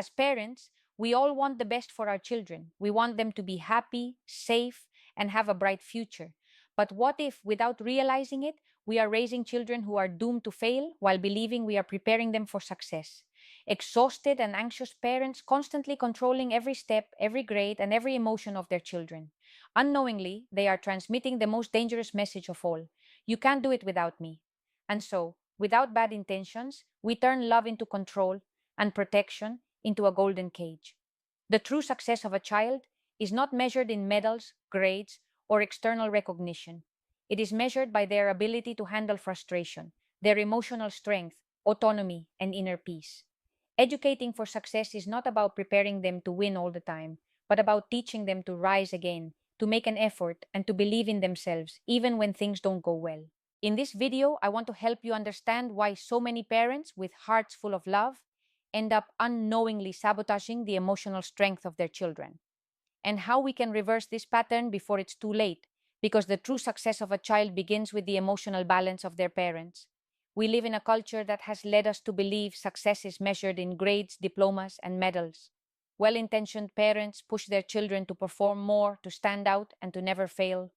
As parents, we all want the best for our children. We want them to be happy, safe, and have a bright future. But what if, without realizing it, we are raising children who are doomed to fail while believing we are preparing them for success? Exhausted and anxious parents constantly controlling every step, every grade, and every emotion of their children. Unknowingly, they are transmitting the most dangerous message of all: you can't do it without me. And so, without bad intentions, we turn love into control and protection into a golden cage. The true success of a child is not measured in medals, grades, or external recognition. It is measured by their ability to handle frustration, their emotional strength, autonomy, and inner peace. Educating for success is not about preparing them to win all the time, but about teaching them to rise again, to make an effort, and to believe in themselves, even when things don't go well. In this video, I want to help you understand why so many parents with hearts full of love end up unknowingly sabotaging the emotional strength of their children, and how we can reverse this pattern before it's too late, because the true success of a child begins with the emotional balance of their parents. We live in a culture that has led us to believe success is measured in grades, diplomas, and medals. Well-intentioned parents push their children to perform more, to stand out, and to never fail.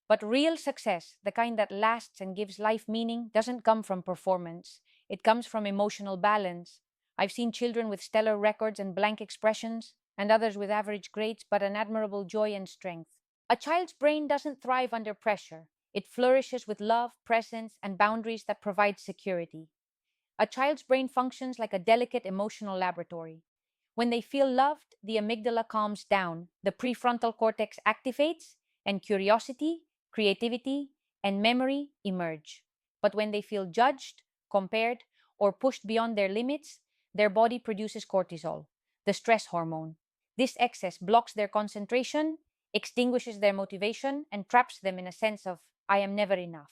But real success, the kind that lasts and gives life meaning, doesn't come from performance. It comes from emotional balance. I've seen children with stellar records and blank expressions, and others with average grades but an admirable joy and strength. A child's brain doesn't thrive under pressure. It flourishes with love, presence, and boundaries that provide security. A child's brain functions like a delicate emotional laboratory. When they feel loved, the amygdala calms down, the prefrontal cortex activates, and curiosity, creativity, and memory emerge. But when they feel judged, compared, or pushed beyond their limits, their body produces cortisol, the stress hormone. This excess blocks their concentration, extinguishes their motivation, and traps them in a sense of, I am never enough.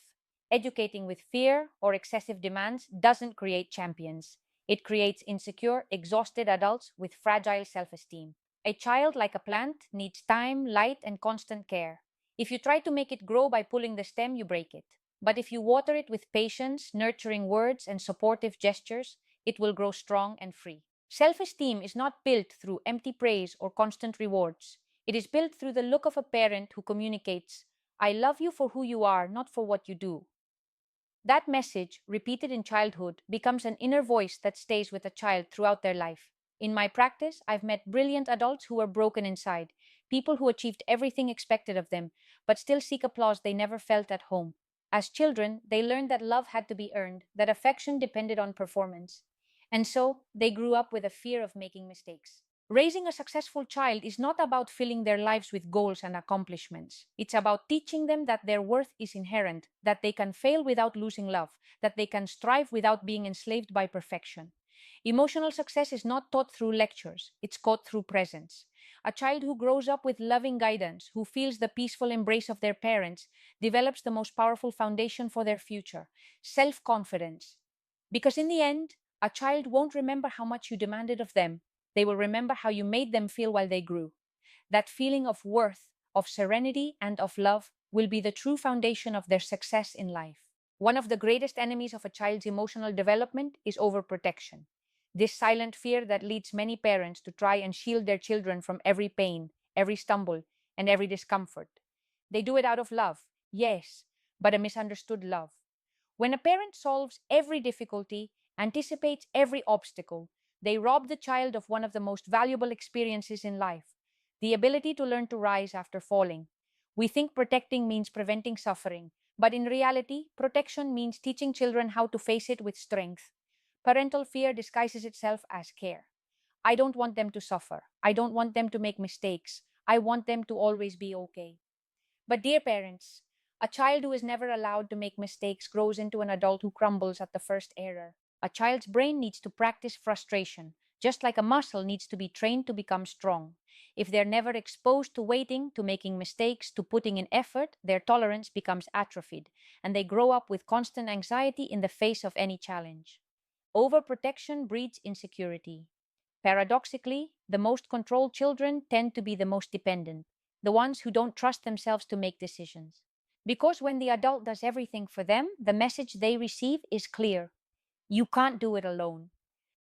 Educating with fear or excessive demands doesn't create champions. It creates insecure, exhausted adults with fragile self-esteem. A child, like a plant, needs time, light, and constant care. If you try to make it grow by pulling the stem, you break it. But if you water it with patience, nurturing words, and supportive gestures, it will grow strong and free. Self-esteem is not built through empty praise or constant rewards. It is built through the look of a parent who communicates, I love you for who you are, not for what you do. That message, repeated in childhood, becomes an inner voice that stays with a child throughout their life. In my practice, I've met brilliant adults who were broken inside, people who achieved everything expected of them, but still seek applause they never felt at home. As children, they learned that love had to be earned, that affection depended on performance. And so, they grew up with a fear of making mistakes. Raising a successful child is not about filling their lives with goals and accomplishments. It's about teaching them that their worth is inherent, that they can fail without losing love, that they can strive without being enslaved by perfection. Emotional success is not taught through lectures, it's taught through presence. A child who grows up with loving guidance, who feels the peaceful embrace of their parents, develops the most powerful foundation for their future: self-confidence. Because in the end, a child won't remember how much you demanded of them. They will remember how you made them feel while they grew. That feeling of worth, of serenity, and of love will be the true foundation of their success in life. One of the greatest enemies of a child's emotional development is overprotection. This silent fear that leads many parents to try and shield their children from every pain, every stumble, and every discomfort. They do it out of love, yes, but a misunderstood love. When a parent solves every difficulty, anticipates every obstacle, they rob the child of one of the most valuable experiences in life: the ability to learn to rise after falling. We think protecting means preventing suffering, but in reality, protection means teaching children how to face it with strength. Parental fear disguises itself as care. I don't want them to suffer. I don't want them to make mistakes. I want them to always be okay. But dear parents, a child who is never allowed to make mistakes grows into an adult who crumbles at the first error. A child's brain needs to practice frustration, just like a muscle needs to be trained to become strong. If they're never exposed to waiting, to making mistakes, to putting in effort, their tolerance becomes atrophied, and they grow up with constant anxiety in the face of any challenge. Overprotection breeds insecurity. Paradoxically, the most controlled children tend to be the most dependent, the ones who don't trust themselves to make decisions. Because when the adult does everything for them, the message they receive is clear: you can't do it alone.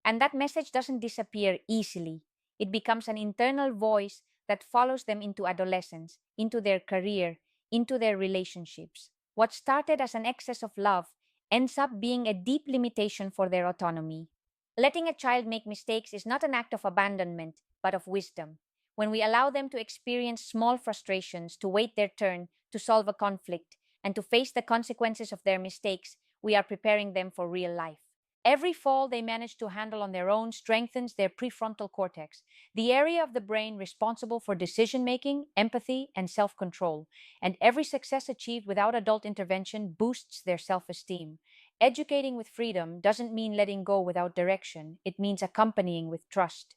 And that message doesn't disappear easily. It becomes an internal voice that follows them into adolescence, into their career, into their relationships. What started as an excess of love ends up being a deep limitation for their autonomy. Letting a child make mistakes is not an act of abandonment, but of wisdom. When we allow them to experience small frustrations, to wait their turn, to solve a conflict, and to face the consequences of their mistakes, we are preparing them for real life. Every fall they manage to handle on their own strengthens their prefrontal cortex, the area of the brain responsible for decision making, empathy, and self control. And every success achieved without adult intervention boosts their self esteem. Educating with freedom doesn't mean letting go without direction, it means accompanying with trust.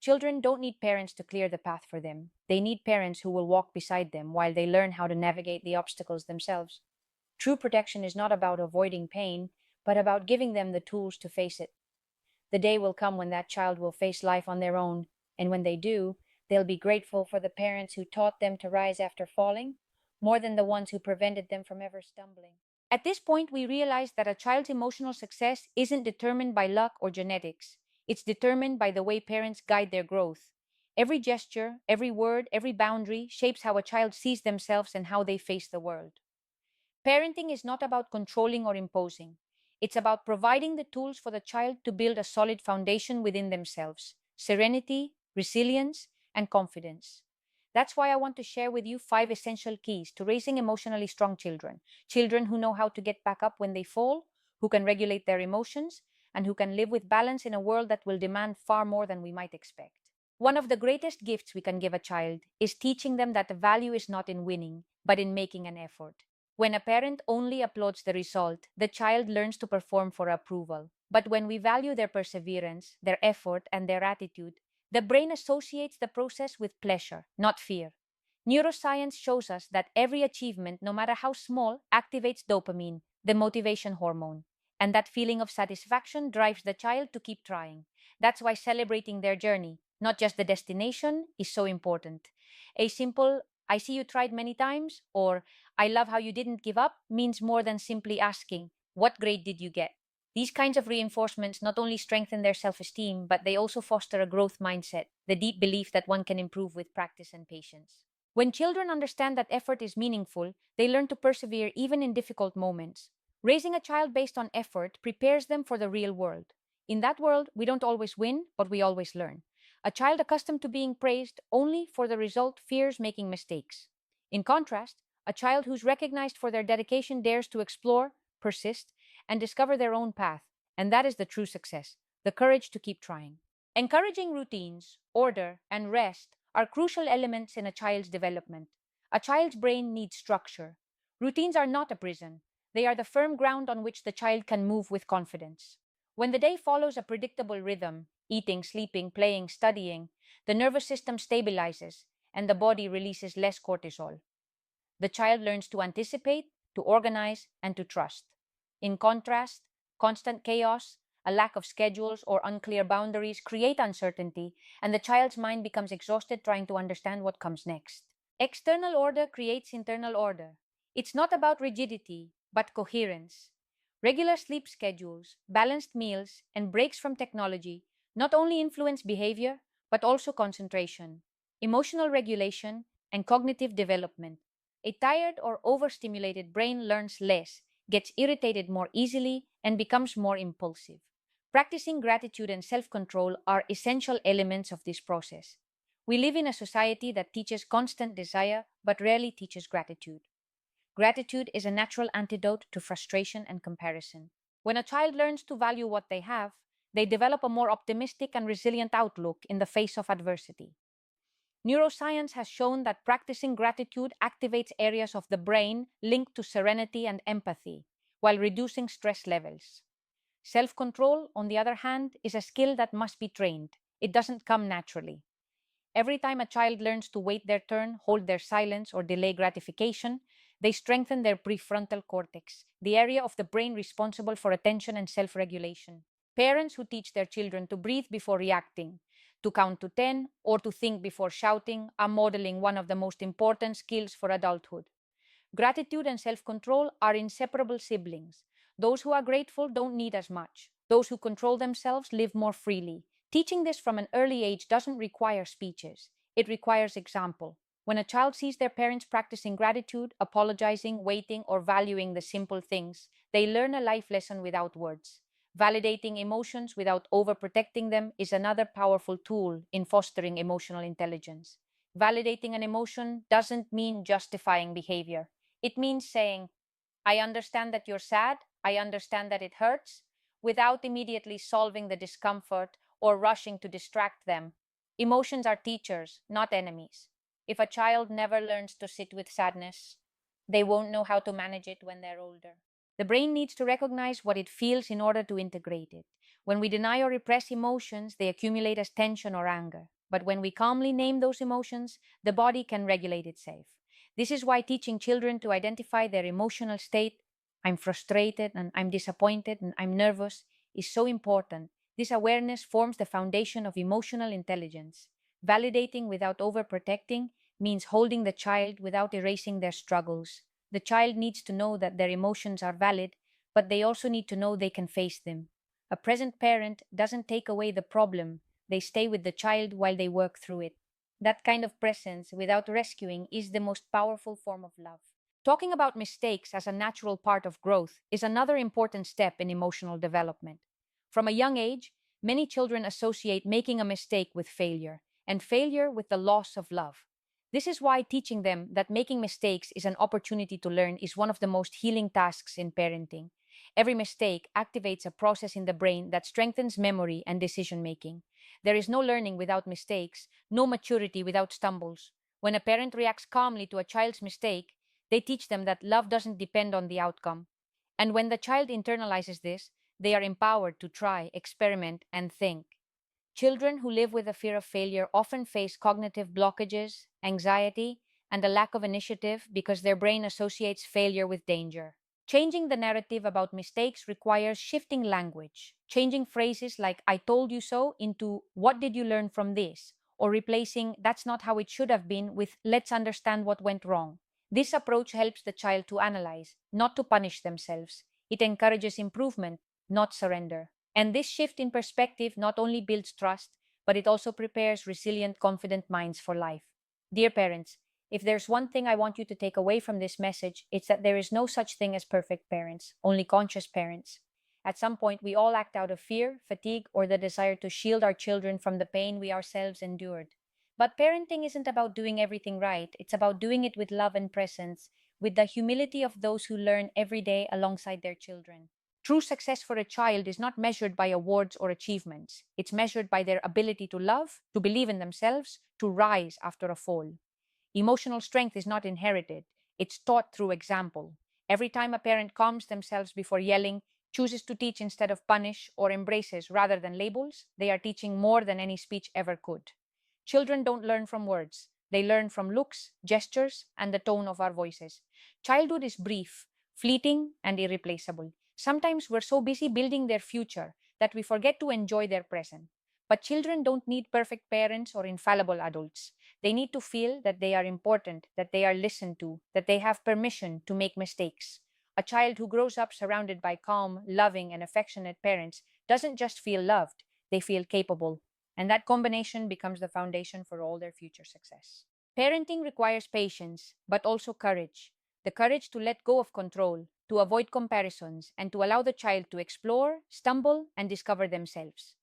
Children don't need parents to clear the path for them. They need parents who will walk beside them while they learn how to navigate the obstacles themselves. True protection is not about avoiding pain, but about giving them the tools to face it. The day will come when that child will face life on their own, and when they do, they'll be grateful for the parents who taught them to rise after falling, more than the ones who prevented them from ever stumbling. At this point, we realize that a child's emotional success isn't determined by luck or genetics. It's determined by the way parents guide their growth. Every gesture, every word, every boundary shapes how a child sees themselves and how they face the world. Parenting is not about controlling or imposing. It's about providing the tools for the child to build a solid foundation within themselves: serenity, resilience, and confidence. That's why I want to share with you 5 essential keys to raising emotionally strong children. Children who know how to get back up when they fall, who can regulate their emotions, and who can live with balance in a world that will demand far more than we might expect. One of the greatest gifts we can give a child is teaching them that the value is not in winning, but in making an effort. When a parent only applauds the result, the child learns to perform for approval. But when we value their perseverance, their effort, and their attitude, the brain associates the process with pleasure, not fear. Neuroscience shows us that every achievement, no matter how small, activates dopamine, the motivation hormone. And that feeling of satisfaction drives the child to keep trying. That's why celebrating their journey, not just the destination, is so important. A simple, "I see you tried many times," or "I love how you didn't give up," means more than simply asking, "What grade did you get?" These kinds of reinforcements not only strengthen their self esteem, but they also foster a growth mindset, the deep belief that one can improve with practice and patience. When children understand that effort is meaningful, they learn to persevere even in difficult moments. Raising a child based on effort prepares them for the real world. In that world, we don't always win, but we always learn. A child accustomed to being praised only for the result fears making mistakes. In contrast, a child who's recognized for their dedication dares to explore, persist, and discover their own path. And that is the true success, the courage to keep trying. Encouraging routines, order, and rest are crucial elements in a child's development. A child's brain needs structure. Routines are not a prison, they are the firm ground on which the child can move with confidence. When the day follows a predictable rhythm, eating, sleeping, playing, studying, the nervous system stabilizes and the body releases less cortisol. The child learns to anticipate, to organize, and to trust. In contrast, constant chaos, a lack of schedules, or unclear boundaries create uncertainty, and the child's mind becomes exhausted trying to understand what comes next. External order creates internal order. It's not about rigidity, but coherence. Regular sleep schedules, balanced meals, and breaks from technology not only influence behavior, but also concentration, emotional regulation, and cognitive development. A tired or overstimulated brain learns less, gets irritated more easily, and becomes more impulsive. Practicing gratitude and self control are essential elements of this process. We live in a society that teaches constant desire but rarely teaches gratitude. Gratitude is a natural antidote to frustration and comparison. When a child learns to value what they have, they develop a more optimistic and resilient outlook in the face of adversity. Neuroscience has shown that practicing gratitude activates areas of the brain linked to serenity and empathy, while reducing stress levels. Self control, on the other hand, is a skill that must be trained. It doesn't come naturally. Every time a child learns to wait their turn, hold their silence, or delay gratification, they strengthen their prefrontal cortex, the area of the brain responsible for attention and self regulation. Parents who teach their children to breathe before reacting, to count to 10, or to think before shouting are modeling one of the most important skills for adulthood. Gratitude and self control are inseparable siblings. Those who are grateful don't need as much. Those who control themselves live more freely. Teaching this from an early age doesn't require speeches, it requires example. When a child sees their parents practicing gratitude, apologizing, waiting, or valuing the simple things, they learn a life lesson without words. Validating emotions without overprotecting them is another powerful tool in fostering emotional intelligence. Validating an emotion doesn't mean justifying behavior. It means saying, I understand that you're sad, I understand that it hurts, without immediately solving the discomfort or rushing to distract them. Emotions are teachers, not enemies. If a child never learns to sit with sadness, they won't know how to manage it when they're older. The brain needs to recognize what it feels in order to integrate it. When we deny or repress emotions, they accumulate as tension or anger. But when we calmly name those emotions, the body can regulate itself. This is why teaching children to identify their emotional state, I'm frustrated and I'm disappointed and I'm nervous, is so important. This awareness forms the foundation of emotional intelligence. Validating without overprotecting means holding the child without erasing their struggles. The child needs to know that their emotions are valid, but they also need to know they can face them. A present parent doesn't take away the problem, they stay with the child while they work through it. That kind of presence without rescuing is the most powerful form of love. Talking about mistakes as a natural part of growth is another important step in emotional development. From a young age, many children associate making a mistake with failure, and failure with the loss of love. This is why teaching them that making mistakes is an opportunity to learn is one of the most healing tasks in parenting. Every mistake activates a process in the brain that strengthens memory and decision making. There is no learning without mistakes, no maturity without stumbles. When a parent reacts calmly to a child's mistake, they teach them that love doesn't depend on the outcome. And when the child internalizes this, they are empowered to try, experiment, and think. Children who live with a fear of failure often face cognitive blockages, anxiety, and a lack of initiative because their brain associates failure with danger. Changing the narrative about mistakes requires shifting language, changing phrases like I told you so into what did you learn from this, or replacing that's not how it should have been with let's understand what went wrong. This approach helps the child to analyze, not to punish themselves. It encourages improvement, not surrender. And this shift in perspective not only builds trust, but it also prepares resilient, confident minds for life. Dear parents, if there's one thing I want you to take away from this message, it's that there is no such thing as perfect parents, only conscious parents. At some point, we all act out of fear, fatigue, or the desire to shield our children from the pain we ourselves endured. But parenting isn't about doing everything right, it's about doing it with love and presence, with the humility of those who learn every day alongside their children. True success for a child is not measured by awards or achievements. It's measured by their ability to love, to believe in themselves, to rise after a fall. Emotional strength is not inherited, it's taught through example. Every time a parent calms themselves before yelling, chooses to teach instead of punish, or embraces rather than labels, they are teaching more than any speech ever could. Children don't learn from words, they learn from looks, gestures, and the tone of our voices. Childhood is brief, fleeting, and irreplaceable. Sometimes we're so busy building their future that we forget to enjoy their present. But children don't need perfect parents or infallible adults. They need to feel that they are important, that they are listened to, that they have permission to make mistakes. A child who grows up surrounded by calm, loving, and affectionate parents doesn't just feel loved, they feel capable. And that combination becomes the foundation for all their future success. Parenting requires patience, but also courage. The courage to let go of control, to avoid comparisons, and to allow the child to explore, stumble, and discover themselves.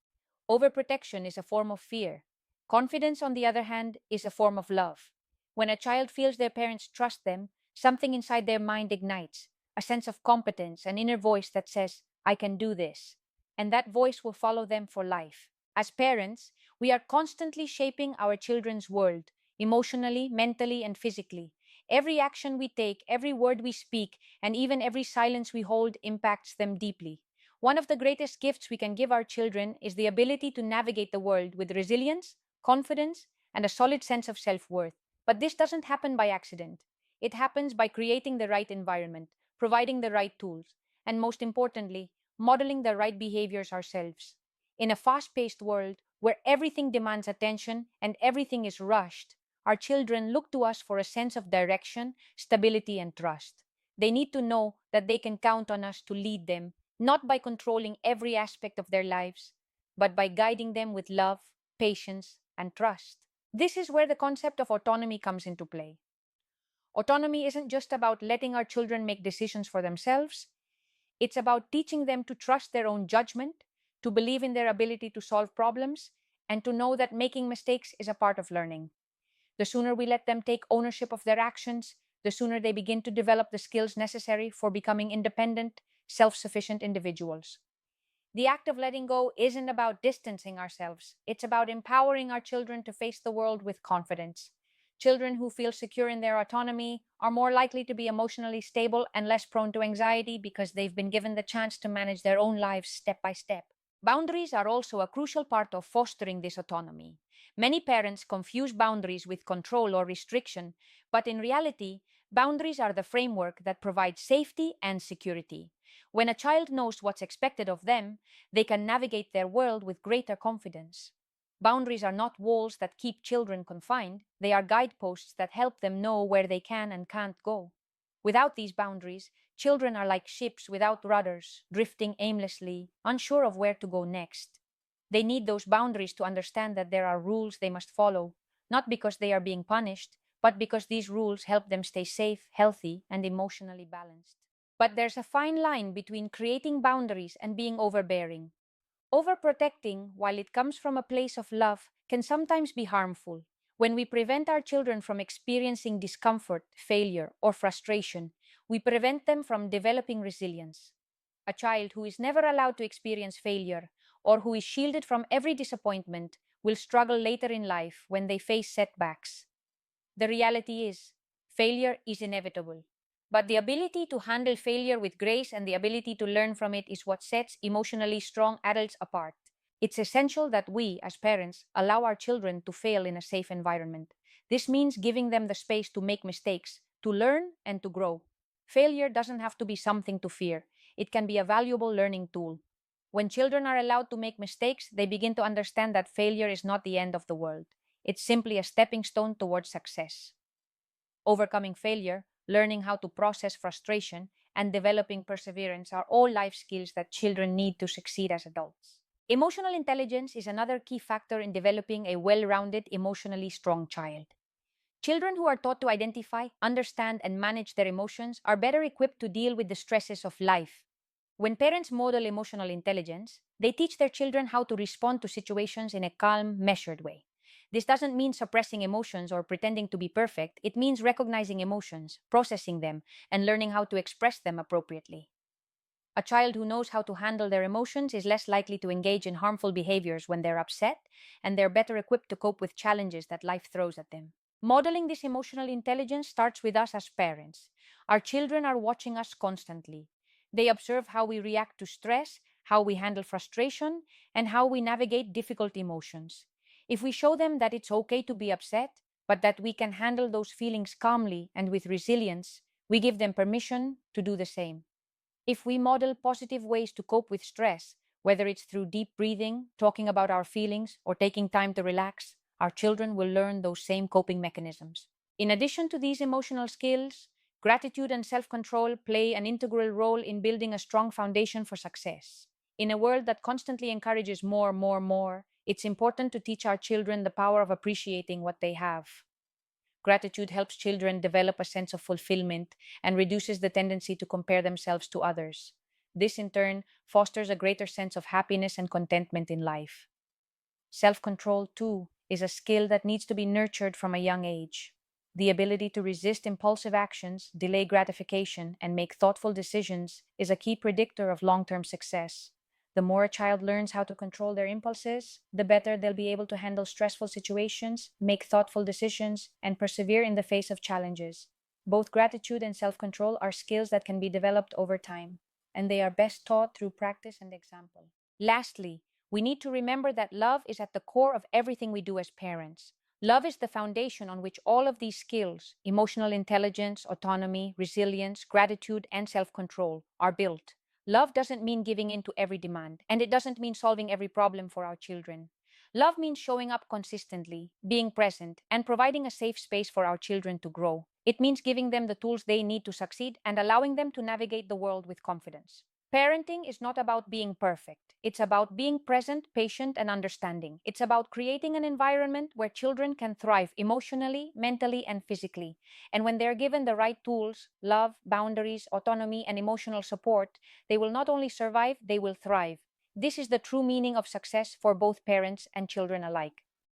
Overprotection is a form of fear. Confidence, on the other hand, is a form of love. When a child feels their parents trust them, something inside their mind ignites a sense of competence, an inner voice that says, I can do this. And that voice will follow them for life. As parents, we are constantly shaping our children's world, emotionally, mentally, and physically. Every action we take, every word we speak, and even every silence we hold impacts them deeply. One of the greatest gifts we can give our children is the ability to navigate the world with resilience, confidence, and a solid sense of self worth. But this doesn't happen by accident. It happens by creating the right environment, providing the right tools, and most importantly, modeling the right behaviors ourselves. In a fast paced world where everything demands attention and everything is rushed, our children look to us for a sense of direction, stability, and trust. They need to know that they can count on us to lead them, not by controlling every aspect of their lives, but by guiding them with love, patience, and trust. This is where the concept of autonomy comes into play. Autonomy isn't just about letting our children make decisions for themselves, it's about teaching them to trust their own judgment, to believe in their ability to solve problems, and to know that making mistakes is a part of learning. The sooner we let them take ownership of their actions, the sooner they begin to develop the skills necessary for becoming independent, self sufficient individuals. The act of letting go isn't about distancing ourselves, it's about empowering our children to face the world with confidence. Children who feel secure in their autonomy are more likely to be emotionally stable and less prone to anxiety because they've been given the chance to manage their own lives step by step. Boundaries are also a crucial part of fostering this autonomy. Many parents confuse boundaries with control or restriction, but in reality, boundaries are the framework that provides safety and security. When a child knows what's expected of them, they can navigate their world with greater confidence. Boundaries are not walls that keep children confined, they are guideposts that help them know where they can and can't go. Without these boundaries, children are like ships without rudders, drifting aimlessly, unsure of where to go next. They need those boundaries to understand that there are rules they must follow, not because they are being punished, but because these rules help them stay safe, healthy, and emotionally balanced. But there's a fine line between creating boundaries and being overbearing. Overprotecting, while it comes from a place of love, can sometimes be harmful. When we prevent our children from experiencing discomfort, failure, or frustration, we prevent them from developing resilience. A child who is never allowed to experience failure or who is shielded from every disappointment will struggle later in life when they face setbacks. The reality is, failure is inevitable. But the ability to handle failure with grace and the ability to learn from it is what sets emotionally strong adults apart. It's essential that we, as parents, allow our children to fail in a safe environment. This means giving them the space to make mistakes, to learn, and to grow. Failure doesn't have to be something to fear, it can be a valuable learning tool. When children are allowed to make mistakes, they begin to understand that failure is not the end of the world. It's simply a stepping stone towards success. Overcoming failure, learning how to process frustration, and developing perseverance are all life skills that children need to succeed as adults. Emotional intelligence is another key factor in developing a well rounded, emotionally strong child. Children who are taught to identify, understand, and manage their emotions are better equipped to deal with the stresses of life. When parents model emotional intelligence, they teach their children how to respond to situations in a calm, measured way. This doesn't mean suppressing emotions or pretending to be perfect. It means recognizing emotions, processing them, and learning how to express them appropriately. A child who knows how to handle their emotions is less likely to engage in harmful behaviors when they're upset, and they're better equipped to cope with challenges that life throws at them. Modeling this emotional intelligence starts with us as parents. Our children are watching us constantly. They observe how we react to stress, how we handle frustration, and how we navigate difficult emotions. If we show them that it's okay to be upset, but that we can handle those feelings calmly and with resilience, we give them permission to do the same. If we model positive ways to cope with stress, whether it's through deep breathing, talking about our feelings, or taking time to relax, our children will learn those same coping mechanisms. In addition to these emotional skills, gratitude and self control play an integral role in building a strong foundation for success. In a world that constantly encourages more, more, more, it's important to teach our children the power of appreciating what they have. Gratitude helps children develop a sense of fulfillment and reduces the tendency to compare themselves to others. This, in turn, fosters a greater sense of happiness and contentment in life. Self control, too, is a skill that needs to be nurtured from a young age. The ability to resist impulsive actions, delay gratification, and make thoughtful decisions is a key predictor of long term success. The more a child learns how to control their impulses, the better they'll be able to handle stressful situations, make thoughtful decisions, and persevere in the face of challenges. Both gratitude and self control are skills that can be developed over time, and they are best taught through practice and example. Lastly, we need to remember that love is at the core of everything we do as parents. Love is the foundation on which all of these skills, emotional intelligence, autonomy, resilience, gratitude, and self control, are built. Love doesn't mean giving in to every demand, and it doesn't mean solving every problem for our children. Love means showing up consistently, being present, and providing a safe space for our children to grow. It means giving them the tools they need to succeed and allowing them to navigate the world with confidence. Parenting is not about being perfect. It's about being present, patient, and understanding. It's about creating an environment where children can thrive emotionally, mentally, and physically. And when they're given the right tools, love, boundaries, autonomy, and emotional support, they will not only survive, they will thrive. This is the true meaning of success for both parents and children alike.